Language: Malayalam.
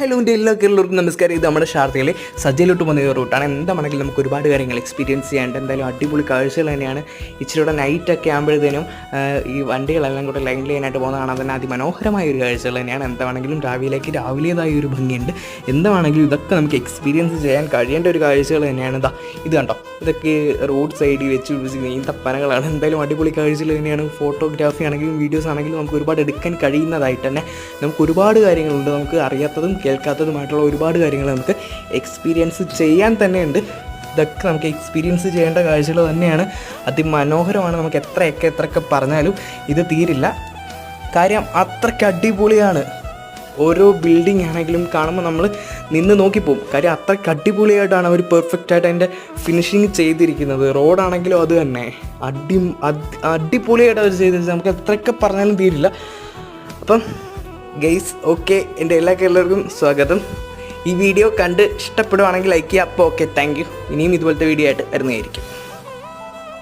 ഹലോ എൻ്റെ എല്ലാവർക്കും നമസ്കാരം. ഇത് നമ്മുടെ ഷാർജയിലെ സജ്ജയിലോട്ട് പോകുന്ന ഒരു റൂട്ടാണ്. എന്താണെങ്കിലും നമുക്ക് ഒരുപാട് കാര്യങ്ങൾ എക്സ്പീരിയൻസ് ചെയ്യാണ്ട് എന്തായാലും അടിപൊളി കാഴ്ചകൾ തന്നെയാണ്. ഇച്ചിരിയുടെ നൈറ്റൊക്കെ ആകുമ്പോഴത്തേനും ഈ വണ്ടികളെല്ലാം കൂടെ ലൈൻ ലൈനായിട്ട് പോകുന്ന കാണാൻ തന്നെ അതിമനോഹരമായ ഒരു കാഴ്ചകൾ തന്നെയാണ്. എന്താണെങ്കിലും രാവിലേതായ ഒരു ഭംഗിയുണ്ട്. എന്താണെങ്കിലും ഇതൊക്കെ നമുക്ക് എക്സ്പീരിയൻസ് ചെയ്യാൻ കഴിയേണ്ട ഒരു കാഴ്ചകൾ തന്നെയാണ്. ഇത് കണ്ടോ, ഇതൊക്കെ റോഡ് സൈഡിൽ വെച്ച് നീന്ത പനകളാണ്. എന്തായാലും അടിപൊളി കാഴ്ചകൾ തന്നെയാണ്. ഫോട്ടോഗ്രാഫി ആണെങ്കിലും വീഡിയോസ് ആണെങ്കിലും നമുക്ക് ഒരുപാട് എടുക്കാൻ കഴിയുന്നതായിട്ട് തന്നെ നമുക്ക് ഒരുപാട് കാര്യങ്ങളുണ്ട്. നമുക്ക് അറിയാത്തതും കേൾക്കാത്തതുമായിട്ടുള്ള ഒരുപാട് കാര്യങ്ങൾ നമുക്ക് എക്സ്പീരിയൻസ് ചെയ്യാൻ തന്നെയുണ്ട്. ഇതൊക്കെ നമുക്ക് എക്സ്പീരിയൻസ് ചെയ്യേണ്ട കാഴ്ചകൾ തന്നെയാണ്. അതിമനോഹരമാണ്. നമുക്ക് എത്രയൊക്കെ പറഞ്ഞാലും ഇത് തീരില്ല. കാര്യം അത്രയ്ക്ക് അടിപൊളിയാണ്. ഓരോ ബിൽഡിംഗ് ആണെങ്കിലും കാണുമ്പോൾ നമ്മൾ നിന്ന് നോക്കിപ്പോവും. കാര്യം അത്രയ്ക്ക് അടിപൊളിയായിട്ടാണ് അവർ പെർഫെക്റ്റായിട്ട് അതിൻ്റെ ഫിനിഷിങ് ചെയ്തിരിക്കുന്നത്. റോഡാണെങ്കിലും അത് തന്നെ അടിപൊളിയായിട്ട് അവർ ചെയ്തിരിക്കുന്നത്. നമുക്ക് എത്രയൊക്കെ പറഞ്ഞാലും തീരില്ല. അപ്പം ഗൈസ്, ഓക്കെ, എൻ്റെ എല്ലാവർക്കും സ്വാഗതം. ഈ വീഡിയോ കണ്ട് ഇഷ്ടപ്പെടുവാണെങ്കിൽ ലൈക്ക് ചെയ്യുക. അപ്പോൾ ഓക്കെ, താങ്ക് യു. ഇനിയും ഇതുപോലത്തെ വീഡിയോ ആയിട്ട് വരുന്നതായിരിക്കും.